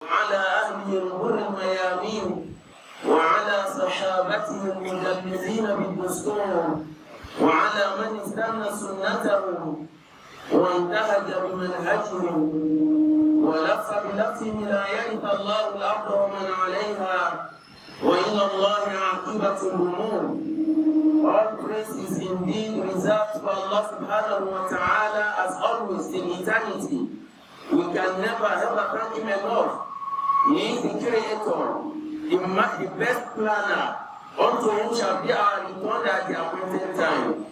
على أهله الغر الميامين وعلى صحابته المجلدين بالدستور وعلى من استنى سنته وانتهج بمنهجهم ولف بلفهم لا يرث الله الأرض ومن عليها وإلى الله عاقبة الأمور. All praise is indeed reserved for Allah subhanahu wa ta'ala as always in eternity. We can never ever thank Him enough. He is the Creator, the best planner. Unto Him shall be our return at the appointed time.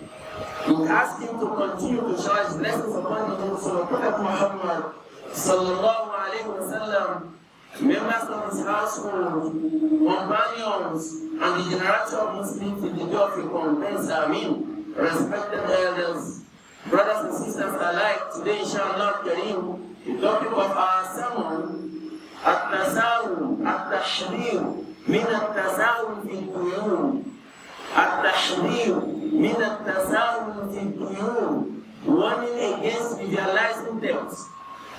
We ask Him to continue to shower His blessings upon the Prophet Muhammad sallallahu alayhi wa sallam, members of his household, companions, and the generality of Muslims in the day of recompense. Ameen. Respected elders, brothers and sisters alike, today inshallah Kareem, the topic of our sermon, at-tasawun, at-tashrir, min at-tasawun fi al-quyun, at-tashrir, min at-tasawun fi al-quyun, warning against idealizing debts.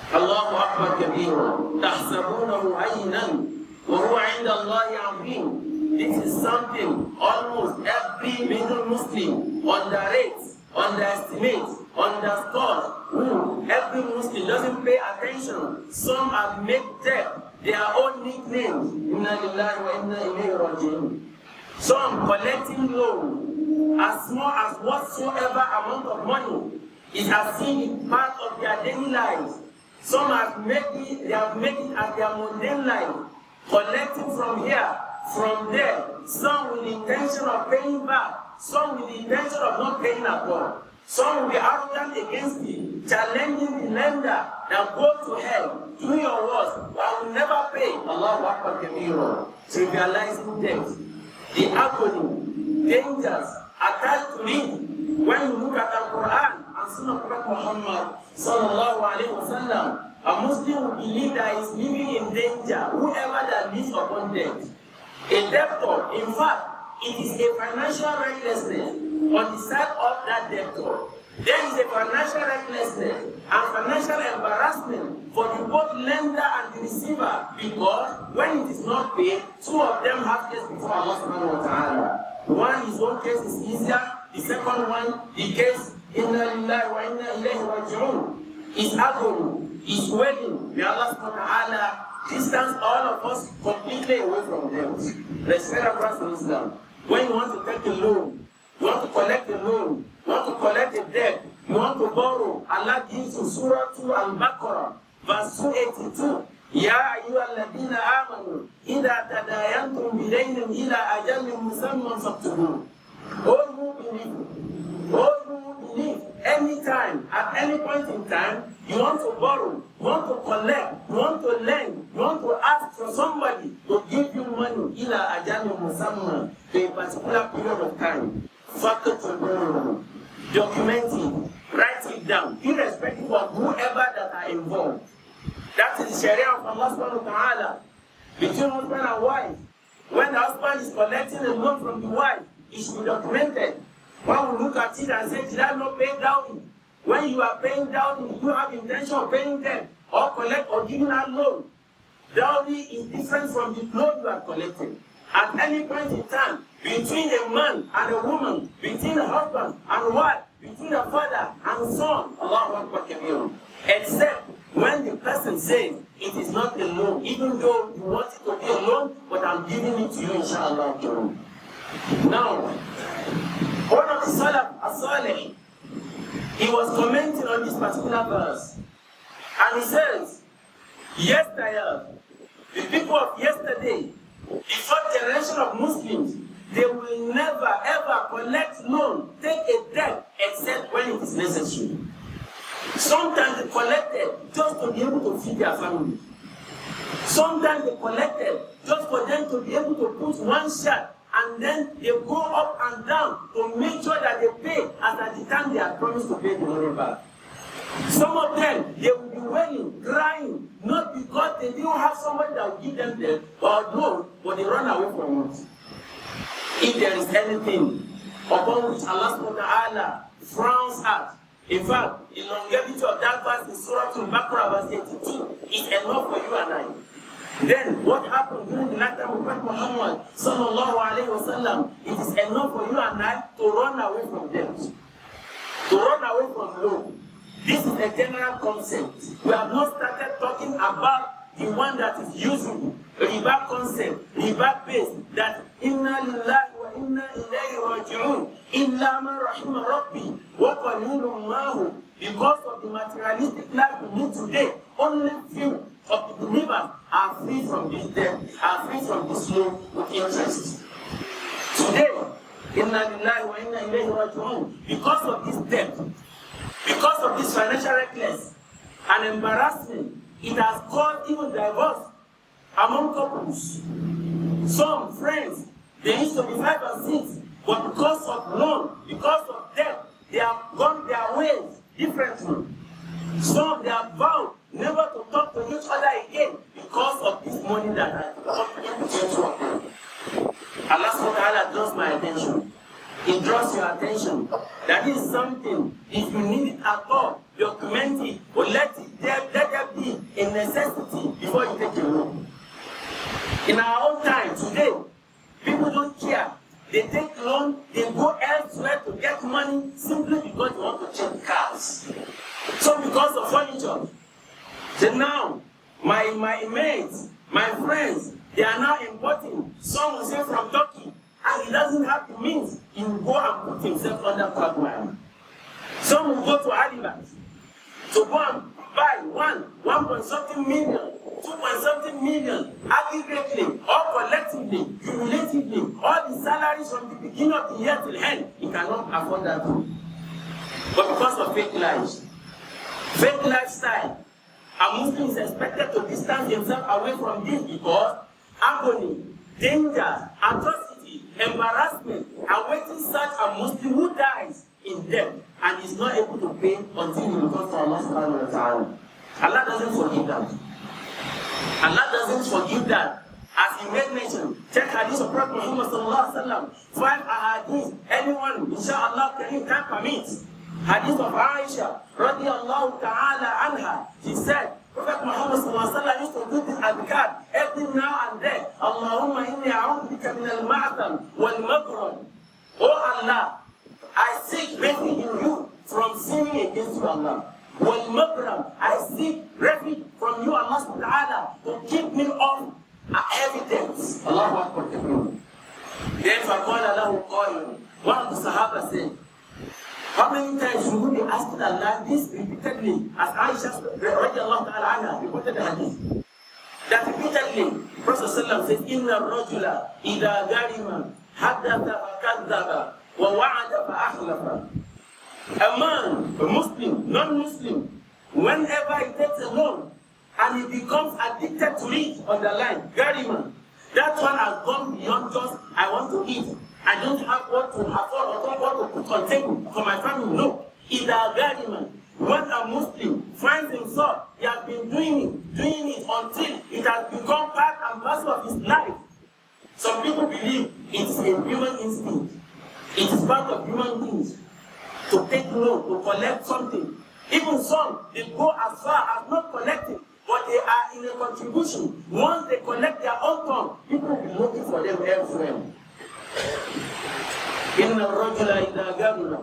Allahu Akbar kabira, tahsabunahu aynan, wa huwa inda Allahi azim. This is something almost every middle Muslim underrates, underestimates, underscores. Every Muslim doesn't pay attention. Some have made debt their own nicknames. Inna lillahi wa inna ilayhi raji'un. Some collecting loan as small as whatsoever amount of money is as seen part of their daily lives. Some have made it, they have made it as their mundane life, collecting from here, from there, some with the intention of paying back, some with the intention of not paying at all. Some will be arrogant against it, challenging the lender that go to hell, do your worst, I will never pay. Allahu Akbar kabira, trivializing debt, the agony, dangers attached to it. When you look at the Quran and Sunnah Prophet Muhammad sallallahu alayhi wa sallam, a Muslim will believe that he is living in danger, whoever that lives upon debt. A debtor, in fact, it is a financial recklessness on the side of that debtor. There is a financial recklessness and financial embarrassment for the both lender and the receiver, because when it is not paid, two of them have case before Allah subhanahu wa ta'ala. One, his own case is easier. The second one, the case, inna lillahi wa inna ilayhi raji'un, is agony, is wailing. May Allah subhanahu wa ta'ala distance all of us completely away from them. Respect our brothers in Islam. When you want to take a loan, you want to collect a loan, you want to collect a debt, you want to borrow, Allah gives you Surah 2 Al-Baqarah, verse 282. يا أيها الذين آمنوا إذا تداينتم بدين إلى أجل مسمى فاكتبوه. All who believe, anytime, at any point in time, you want to borrow, you want to collect, you want to lend, you want to ask for somebody to give you money, إلى أجل مسمى, to a particular period of time. فاكتبوه. Document it, write it down, irrespective of whoever that are involved. That is the Sharia of Allah subhanahu wa ta'ala. Between husband and wife. When the husband is collecting a loan from the wife, it should be documented. One will look at it and say, did I not pay dowry? When you are paying dowry, you have intention of paying them, or collect or giving out loan. Dowry is different from the loan you are collecting. At any point in time, between a man and a woman, between a husband and wife, between a father and son, Allahu Akbar kabir, except when the person says it is not a loan, even though you want it to be a loan, but I'm giving it to you, inshallah. Now, one of the Salaf, as-Salih, he was commenting on this particular verse, and he says, yesterday, the people of yesterday, the first generation of Muslims, they will never ever collect loan, take a debt, except when it is necessary. Sometimes they collected just to be able to feed their family. Sometimes they collected just for them to be able to put one shirt, and then they go up and down to make sure that they pay as at the time they had promised to pay the money back. Some of them, they will be wailing, crying, not because they didn't have somebody that will give them the loan, but they run away from it. If there is anything upon which Allah subhanahu wa ta'ala frowns at, in fact, the longevity of that verse in Surah Al-Baqarah verse 82 is enough for you and I. Then what happened during the lifetime of Prophet Muhammad sallallahu alaihi wasallam? It is enough for you and I to run away from debt, to run away from loan. This is a general concept. We have not started talking about the one that is using riba concept, riba based, that inna lillahi wa inna ilayhi raji'un illa man rahima rabbi wa qalilun mahu. Because of the materialistic life we live today, only few of the believers are free from this debt, are free from this loan with interest. Today, inna lillahi wa inna ilayhi raji'un, because of this debt, because of this financial recklessness and embarrassment, it has caused even divorce among couples. Some friends, they used to be 5 and 6, but because of loan, because of debt, they have gone their ways differently. Some, they have vowed never to talk to each other again because of this money that has come in between two of them. Allah subhanahu wa ta'ala draws my attention. It draws your attention. That is something, if you need it at all, document it, or let there be a necessity before you take a loan. In our own time, today, people don't care. They take loan, they go elsewhere to get money simply because they want to change cars. So because of furniture. So now, my mates, my friends, they are now importing, some will say from Turkey, and he doesn't have the means, he will go and put himself under quagmire. Some will go to Alibaba to go and buy 1 point something million, 2 point something million, aggregately, or collectively, cumulatively, all the salaries from the beginning of the year till end, he cannot afford that. But because of fake lives, fake lifestyle, a Muslim is expected to distance himself away from this because agony, danger, atrocity, embarrassment awaiting such a Muslim who dies in debt and is not able to pay until he returns to Allah subhanahu wa ta'ala. Allah doesn't forgive that. Allah doesn't forgive that. As he made mention, check hadith of Prophet Muhammad sallallahu alaihi wasallam. 5 ahadith, anyone, inshallah, can permit. Hadith of Aisha, radiyallahu ta'ala anha, she said, Prophet Muhammad sallallahu alaihi wasallam used to do this adhkar every now and then. Allahumma inni a'udhu bika min al-ma'tham wal-maghram. Oh Allah, I seek refuge in you from sinning against you, Allah. Wal-maghram, I seek refuge from you, Allah subhanahu wa ta'ala, to keep me off evidence. Allahu Akbar. Then faqala lahu qailun. One of the Sahaba said, how many times should we be asking Allah this repeatedly? As Aisha radiallahu ta'ala anha reported the hadith. That repeatedly, Prophet ﷺ says, Inna rajula idha garima haddatha fakadhaba wa wa'ada fa'akhlafa. A man, a Muslim, non-Muslim, whenever he takes a loan and he becomes addicted to it on the line, garima, that one has gone beyond just, I want to eat. I don't have what to afford or don't want to put on table for my family. No. It's a garden. When a Muslim finds himself, he has been doing it until it has become part and parcel of his life. Some people believe it's a human instinct. It is part of human beings to take loan, to collect something. Even some, they go as far as not collecting, but they are in a contribution. Once they collect their own turn, people will be looking for them elsewhere. Inna rajula idha gamna.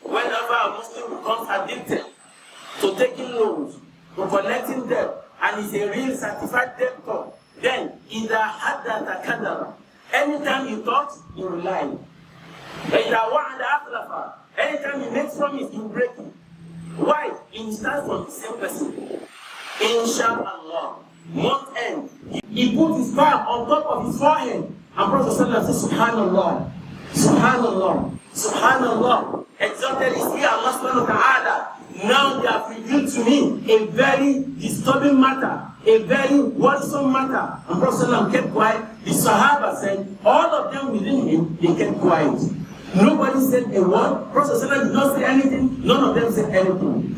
Whenever a Muslim becomes addicted to taking loans, to collecting debt, and is a real certified debtor, then idha haddatha kadara. Anytime he talks, he will lie. Idha wa'ada akhlafa. Anytime he makes promise, he will break it. Why? He starts from the same person. Inshallah, month end, he put his palm on top of his forehead. And Prophet ﷺ says, Subhanallah, Subhanallah, Subhanallah. Exalted is here, Allah subhanahu wa ta'ala. Now they have revealed to me a very disturbing matter, a very worrisome matter. And Prophet ﷺ kept quiet. The Sahaba said, all of them within him, they kept quiet. Nobody said a word. Prophet ﷺ did not say anything. None of them said anything.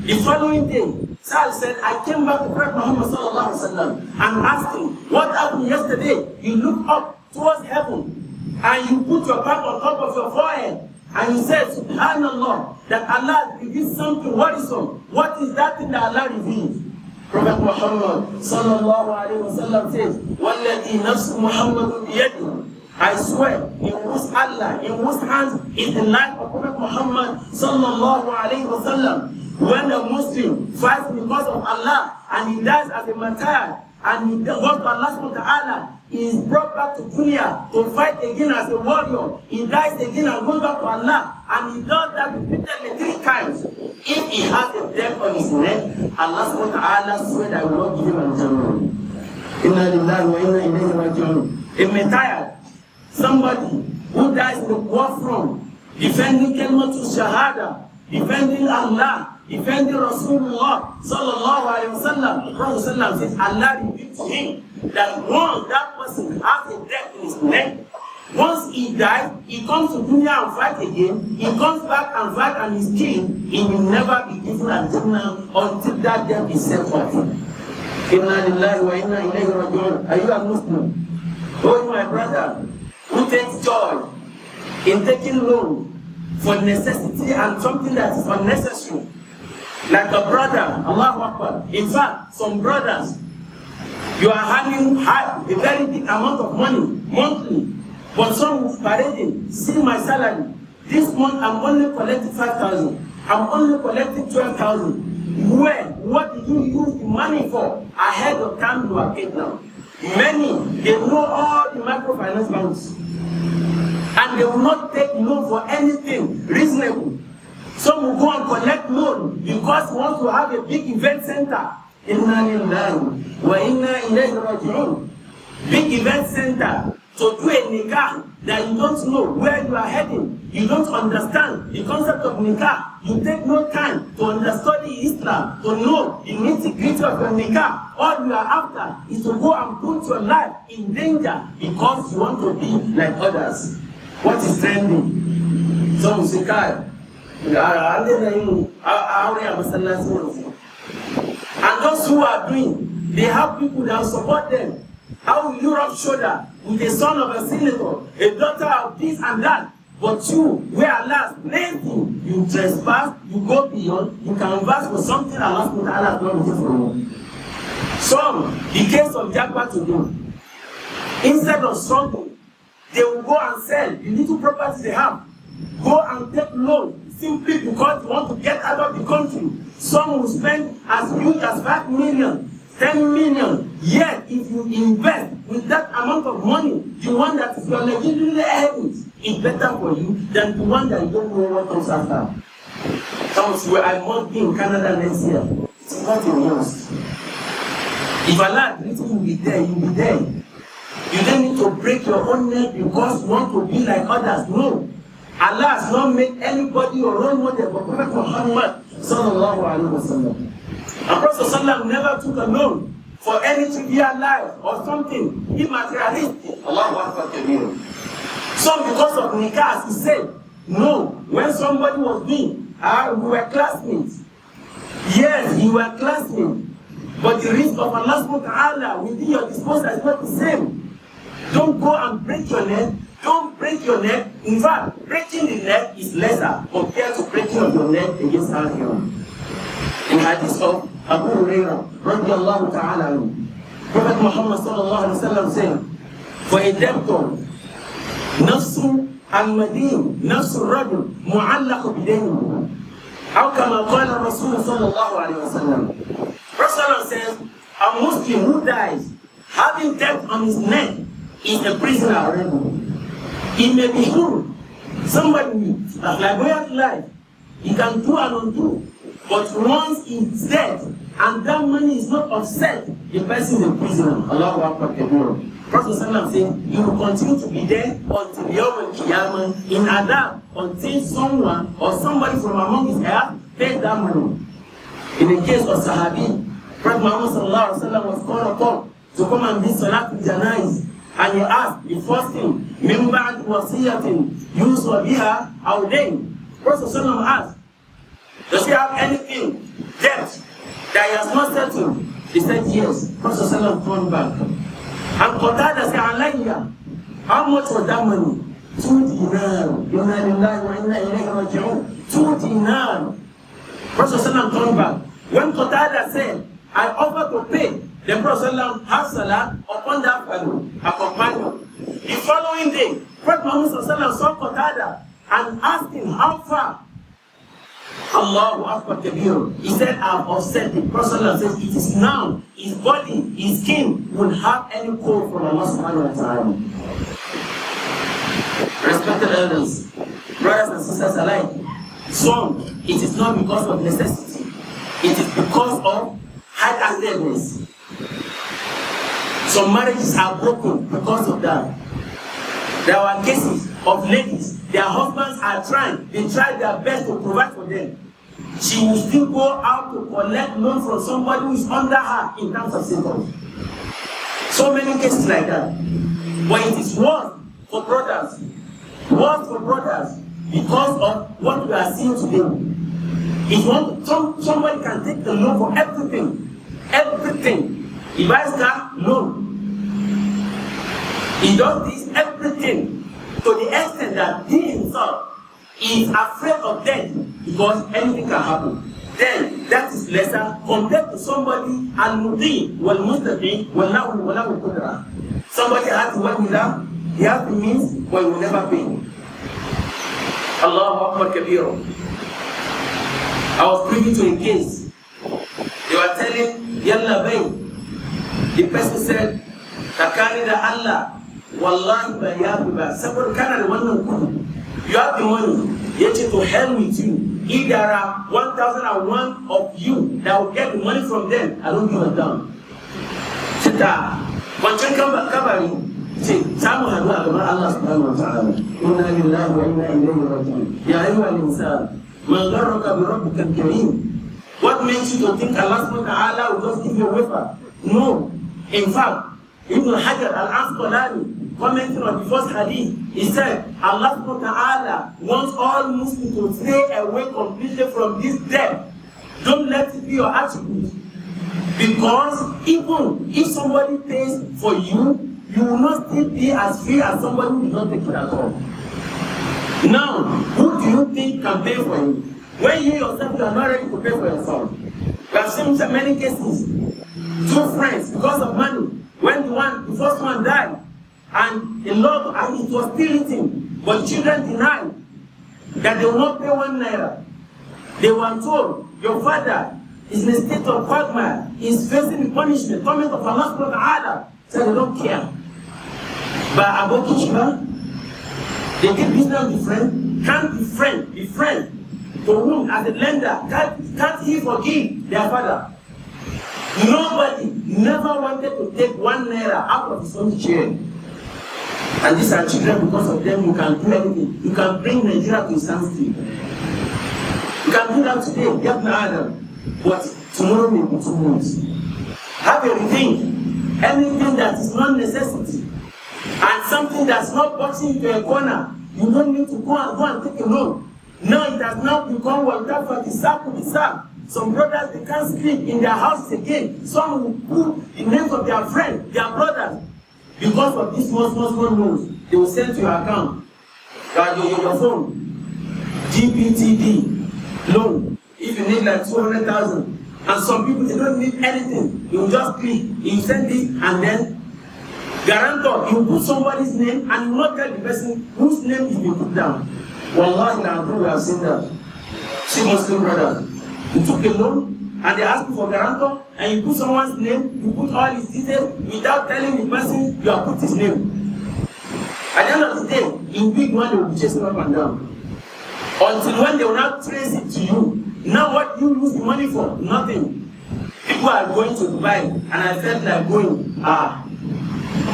The following day, Sal said, I came back to Prophet Muhammad sallallahu alaihi wasallam and asked him, what happened yesterday? You looked up towards heaven and you put your palm on top of your forehead and you said, Subhanallah, that Allah revealed something worrisome. What is that thing that Allah revealed? Prophet Muhammad sallallahu alayhi wa sallam says, وَالَّذِي نَفْسُ مُحَمَّدٌ بِيَدِهِ, I swear, in whose Allah, in whose hands is the life of Prophet Muhammad sallallahu alayhi wa sallam. When a Muslim fights because of Allah and he dies as a martyr and he goes to Allah subhanahu wa ta'ala, he is brought back to dunya to fight again as a warrior. He dies again and goes back to Allah, and he does that repeatedly 3 times. If he has a debt on his neck, Allah subhanahu wa ta'ala swear that I will not give him an Jannah. Inna lillahi wa inna ilayhi raji'un. A martyr, somebody who dies in the war front, defending Kalimatul Shahada, defending Allah, defending Rasulullah sallallahu alayhi wa sallam. Prophet says Allah revealed to him that once that person has a death in his neck, once he dies, he comes to dunya and fight again, he comes back and fight and is killed, he will never be given a Jannah until that death is set off. Inna lillahi wa inna ilayhi raji'un. Are you a Muslim? Oh, my brother, who takes joy in taking loan for necessity and something that is unnecessary. Like a brother, Allahu Akbar. In fact, some brothers, you are having a very big amount of money monthly, but some is parading, see my salary. This month I'm only collecting 5,000. I'm only collecting 12,000. Where? What did you use the money for? Ahead of time you are paid now. Many, they know all the microfinance banks, and they will not take loan for anything reasonable. Some will go and collect loan because he wants to have a big event center. Inna lillahi wa inna ilayhi raji'un. Big event center to do a nikah that you don't know where you are heading. You don't understand the concept of nikah. You take no time to understudy Islam, to know the nitty-gritty of your nikah. All you are after is to go and put your life in danger because you want to be like others. What is trending? Some will say, and those who are doing, they have people that support them. How will you rub shoulder with the son of a senator, a daughter of this and that? But you, where Allah has placed you, you trespass, you go beyond, you canvas for something Allah has not written for you. Some, the case of Jabba today, instead of struggling, they will go and sell the little property they have, go and take loan simply because they want to get out of the country. Some will spend as huge as 5 million, 10 million. Yet, if you invest with that amount of money, the one that is your legitimate earnings is better for you than the one that you don't know what comes after. Some will say, I must be in Canada next year. It's not a must. If Allah has written you be there, you'll be there. You don't need to break your own neck because you want to be like others. No. Allah has not made anybody your role model but Prophet Muhammad sallallahu alaihi wasallam. And Prophet sallallahu never took a loan for any trivial life or something immaterialistic. Allahu Akbar kabir. Some because of nikah, he said, no, when somebody was doing, we were classmates. Yes, you were classmates. But the risk of Allah subhanahu wa ta'ala within your disposal is not the same. Don't go and break your neck. Don't break your neck. In fact, breaking the neck is lesser compared to breaking of your neck against our human. In hadith of Abu Hurairah, radiallahu ta'ala, Prophet Muhammad sallallahu alayhi wa sallam said, for a debtor, nafsu al-madin, nafsu al-rajul, mu'allaq bidayni. How come I call Rasul sallallahu alayhi wa sallam? Rasul says, a Muslim who dies having debt on his neck is a prisoner already. He may be true. Somebody that's like way of life. He can do and undo. But once he's dead and that money is not offset, the person is a prisoner. Allahu Akbar kabir. Prophet Sallallahu saying, you will continue to be there until Yawm al-Qiyamah in Adab until someone or somebody from among his heirs pays that money. In the case of Sahabi, Prophet Muhammad Sallallahu Alaihi Wasallam was called upon to come and be Salat al-Janaiz. And he asked the first thing, min ba'd wasiyatin yuswa biha aw dayn. Prophet Sallallahu asked, does he have anything, debt, that he has not settled? He said yes. Prophet Sallallahu turned back. And Qatada said, alayya, how much was that money? 2 dinar. Inna lillahi wa inna ilayhi raji'un. 2 dinar. Prophet Sallallahu turned back. When Qatada said, I offer to pay. The Prophet has salah upon that fellow, a companion. The following day, Prophet Muhammad saw Qatada and asked him, how far? Allahu Akbar Kabir. He said, I have offset it. Prophet says, it is now his body, his skin will have any cold from Allah subhanahu wa ta'ala. Respected elders, brothers and sisters alike, some, it is not because of necessity. It is because of hard-handedness. Some marriages are broken because of that. There are cases of ladies, their husbands are trying, they try their best to provide for them. She will still go out to collect loan from somebody who is under her in terms of status. So many cases like that. But it is worse for brothers. Worse for brothers because of what we are seeing today. If somebody can take the loan for everything, everything. He buys car, loan. He does this, everything, to the extent that he himself is afraid of death because anything can happen. Then that is lesser compared to somebody al-mudi wal-mustaqi wal-lahu qudra. Somebody has to work with that, he has the means, but he will never pay. Allahu Akbar Kabir. I was privy to a case. They were telling Yalla Bay. The person said, Takani da Allah, Wallahi ba yabiba. Saboda kana da wannan kudi. You have the money, yet to hell with you. If there are 1,001 of you that will get the money from them, I don't give a damn. Sita, wancan kabari, ce, samu hadu a gaban Allah subhanahu wa ta'ala. Inna lillahi wa inna ilayhi raji'un. Ya ayyuhal insan. What makes you to think Allah subhanahu wa ta'ala will just give you a wafer? No. In fact, Ibn Hajar al-Asqalani, commenting on the first hadith, he said, Allah subhanahu wa ta'ala wants all Muslims to stay away completely from this death. Don't let it be your attribute. Because even if somebody pays for you, you will not still be as free as somebody who did not take it at all. Now, who do you think can pay for you? When you yourself are not ready to pay for yourself. We have seen many cases. Two friends, because of money, when the first one died, and the Lord, and it was still eating, but children denied that they will not pay 1 naira. They were told, your father is in a state of quagmire, he is facing the punishment, torment of Allah subhanahu wa ta'ala. So they don't care. But Abu Kishba, they did business with friend, can't be friend to whom as a lender, can't he forgive their father? Nobody never wanted to take 1 naira out of his own share. And these are children, because of them you can do anything. You can bring Nigeria to a standstill. You can do that today, get no Adam. But tomorrow may be 2 months. Have a rethink. Anything that is not necessity and something that's not boxing into a corner, you don't need to go and take a loan. Now it has now become water for the sack to be sacked. Some brothers, they can't sleep in their houses again. Some will put the names of their friends, their brothers. Because of these small loans, they will send to your account. Your phone, GPTD loan. If you need like 200,000, and some people, they don't need anything. You just click, you send it, and then guarantor, you put somebody's name, and you will not tell the person whose name is being put down. Wallahi, now we have seen that. See Muslim brothers, you took a loan, and they ask you for guarantor, and you put someone's name, you put all his details, without telling the person you have put his name. At the end of the day, in big one, they will be chasing up and down. Until when they will not trace it to you. Now what you use the money for? Nothing. People are going to Dubai, and I felt like going,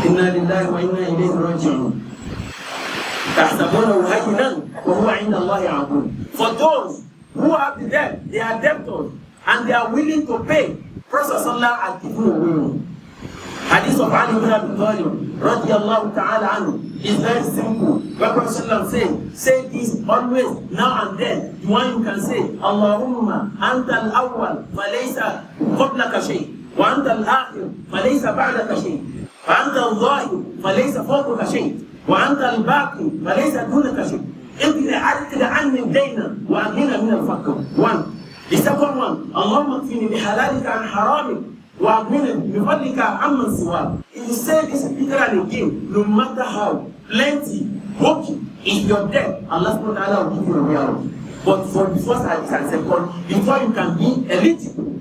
Inna lillahi wa inna ilayhi raji'un. تحسبونه هينا وهو عند الله عظيم. For those who have the debt, they are debtors, and they are willing to pay. Prophet Sallallahu has given away. Hadith of Ali ibn Abi Talib, radiyallahu ta'ala anhu, is very simple. Prophet Sallallahu say this always, now and then. The one you can say, Allahumma anta al-awwal, falaysa qablaka shay, wa anta al-akhir, falaysa ba'daka shay, wa anta al-zahir, falaysa fawqaka shay, wa anta al-baqi, falaysa dunaka shay. Ibn arid anni dayna wa aghina min al-faqr. 1. The second one, Allahumma kfini bihalalika an haramik wa aghnini bifadlika amman siwak. If you say this repeatedly again, no matter how plenty, okay, if you're dead, Allah subhanahu wa ta'ala will give you a way out. But for the first hadith and second, before you can be eligible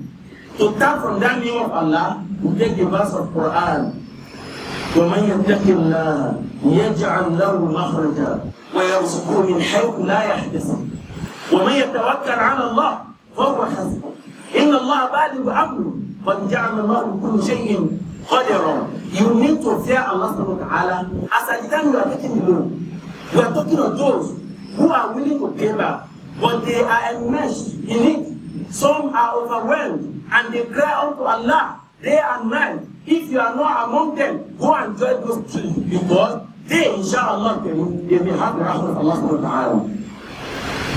to tap from that name of Allah, you take the verse of Quran. وَمَنْ يَتَّقِ اللَّهَ يَجْعَلْ لَهُ مَخْرَجًا وَيَرْزُقْهُ مِنْ حَيْثُ لَا يَحْتَسِبُ وَمَنْ يَتَوَكَّلْ عَلَى اللَّهِ فَهُوَ حَسْبُهُ إِنَّ اللَّهَ بَالِغُ أَمْرِهِ قَدْ جَعَلَ اللَّهُ لِكُلِّ شَيْءٍ قَدْرًا. You need to fear Allah subhanahu wa ta'ala. As at the time you are taking the loan, you are talking of those who are willing to pay back, but they are enmeshed in it. Some are overwhelmed and they cry unto Allah day and night. If you are not among them, go and join those trees, because they, inshallah, they may have the rahmah of Allah subhanahu wa ta'ala.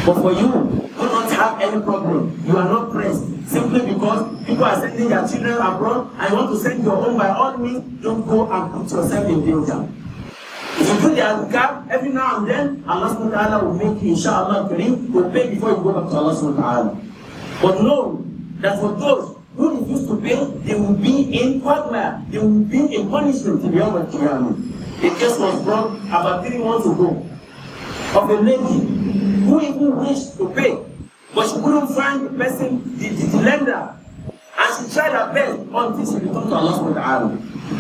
But for you, do not have any problem. You are not pressed simply because people are sending their children abroad and you want to send your own. By all means, don't go and put yourself in danger. If you do the adhkar every now and then, Allah subhanahu wa ta'ala will make you, inshallah, to pay before you go back to Allah subhanahu wa ta'ala. But know that for those who refuse to pay, they will be in quagmire. They will be in punishment to the Yawm al-Qiyamah. A case was brought about 3 months ago of a lady who even wished to pay, but she couldn't find the person, the lender, and she tried her best until she returned to Allah subhanahu wa ta'ala.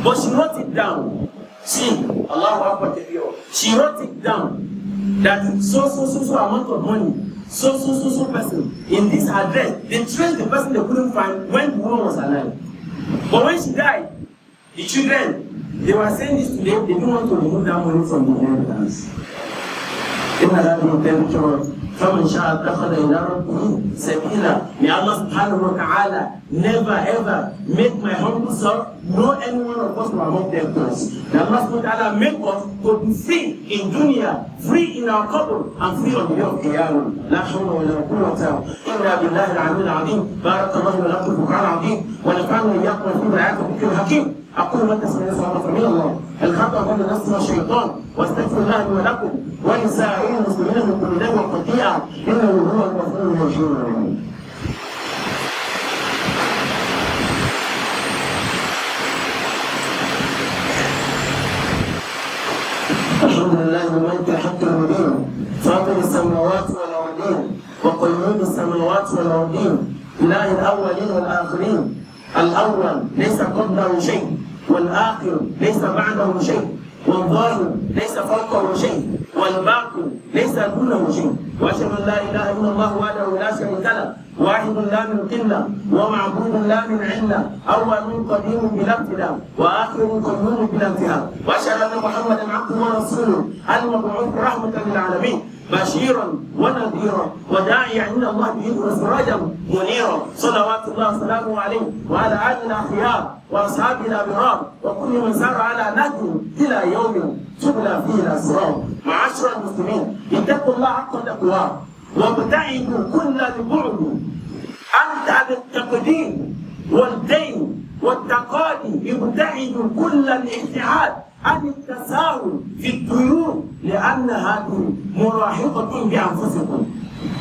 But she wrote it down. Allahu Akbar, she wrote it down that so amount of money, so person in this address. They traced the person they couldn't find when the woman was alive. But when she died, the children, they were saying this to them, they didn't want to remove that money from the inheritance. فَمَنْ شَاءَ اتَّخَذَ إِلَىٰ رَبِّهِ سَبِيلًا. May Allah subhanahu wa ta'ala never ever make my humble self nor any one of us from among them curse. May Allah subhanahu wa ta'ala make us to be free in dunya, free in our qabr, and free on the day of Qiyamah. لا حول ولا قوة إلا بالله العلي العظيم. بارك الله لكم في القرآن العظيم ونفعنا إياكم في آيات الذكر الحكيم. أقول ما تسمعون صلاة من الله الخطأ بين النفس والشيطان واستغفر الله لي ولكم ولسائر المسلمين من كل ذنب وخطيئة إنه هو الغفور الرحيم. الحمد لله الملك الحق المبين فاطر السماوات والأرضين وقيوم السماوات والأرضين إله الأولين والآخرين. الأول ليس قبله شيء، والآخر ليس بعده شيء، والظاهر ليس فوقه شيء، والباطن ليس دونه شيء. وأشهد أن لا إله إلا الله وحده لا شريك له، واحد لا من قلة ومعبود لا من علة، أول قديم بلا ابتداء وآخر قيوم بلا انتهاء. وأشهد أن محمدا عبده ورسوله المبعوث رحمة للعالمين بشيرا ونذيرا وداعيا عند الله بإذنه وسراجا منيرا. صلوات الله وسلامه عليه وعلى آله الأخيار وأصحابه الأبرار وكل من سار على نهجه إلى يوم تبلى فيه الأسرار. معاشر المسلمين، اتقوا الله حق تقواه وابتعدوا كل البعد عن التقديم والدين والتقاضي. ابتعدوا كل الابتعاد عن التساهل في الديون، لأن هذه مراهقة بأنفسكم.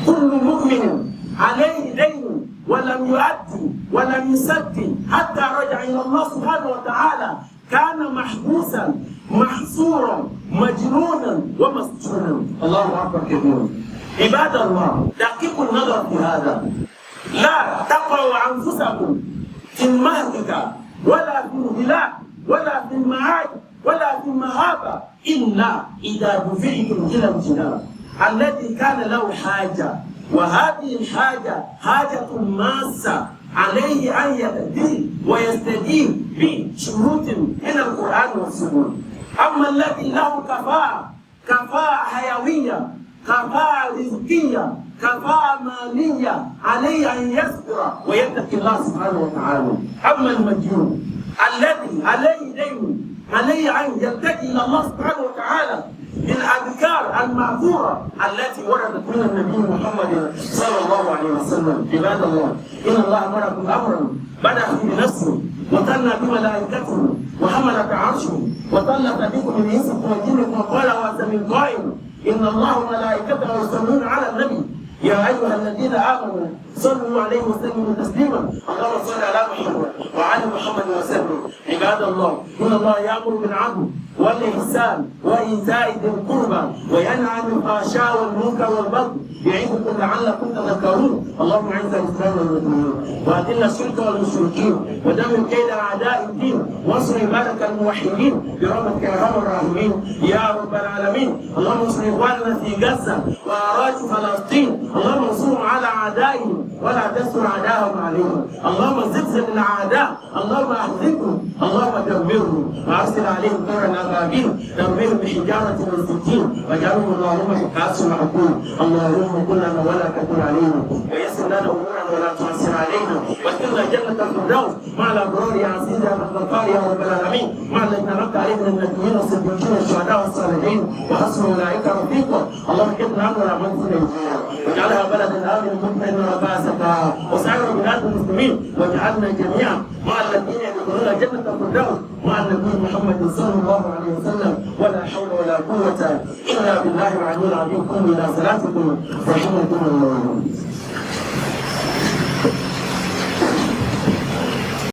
كل مؤمن عليه دين ولم يؤدي ولم يسدد حتى رجع إلى الله سبحانه وتعالى كان محبوسا محصورا مجنونا ومسجونا. الله أكبر كبير. عباد الله، دقيقوا النظر في هذا. لا تقعوا أنفسكم في المهلكة ولا في الهلاك ولا في المعاد ولا في المهابة إلا إذا دفعتم إلى الجنان الذي كان له حاجة، وهذه الحاجة حاجة ماسة عليه أن يهدي ويستجيب بشروط من القرآن والسنة. أما الذي له كفاءة حيوية، كفاءة رزقية، كفاءة مالية، عليه أن يصبر ويتقي الله سبحانه وتعالى. أما المجنون الذي عليه دين، عليه أن يلتجئ إلى الله سبحانه وتعالى بالأذكار المأثورة التي وردت من النبي محمد صلى الله عليه وسلم. عباد الله، إن الله أمركم أمرا بدأ بنفسه وثنى بملائكته وحملة عرشه وطلق بكم من إنسكم وجنكم وقال وأنت من قائل إن الله وملائكته يصلون على النبي يا أيها الذين آمنوا صلوا عليه وسلموا تسليما. اللهم صل على محمد وعلى محمد وسلم. عباد الله، إن الله يأمر بالعدل والإحسان وإيتاء ذي القربى وينهى عن الفحشاء والمنكر والبغي يعظكم لعلكم تذكرون. اللهم أعز الإسلام والمسلمين وأذل الشرك والمشركين ودمر كيد أعداء الدين وانصر عبادك الموحدين برحمتك يا أرحم الراحمين يا رب العالمين. اللهم انصر إخواننا في غزة وأراضي فلسطين. اللهم انصرهم على أعدائهم ولا تنصر أعداءهم عليهم. اللهم زلزل الأعداء. اللهم أهلكهم. اللهم دمرهم وأرسل عليهم طيرا أبابيل دمرهم بحجارة من سجين واجعلهم اللهم كأس معقول. اللهم كن لنا ولا تكن علينا ويسر لنا أمورنا ولا تعسر علينا وادخلنا جنة الفردوس مع الأبرار يا عزيز يا غفار يا رب العالمين مع الذين أنعمت عليهم من النبيين والصديقين والشهداء والصالحين وحسن أولئك رفيقا. اللهم اجعلنا أمرنا منزلا واجعلها بلدا آمنا مطمئنا وباسطا وسائر بلاد المسلمين واجعلنا جميعا مع الذين يدخلون جنة الفردوس مع النبي محمد صلى الله عليه وسلم. ولا حول ولا قوة إلا بالله العلي العظيم. قوموا إلى صلاتكم رحمكم الله.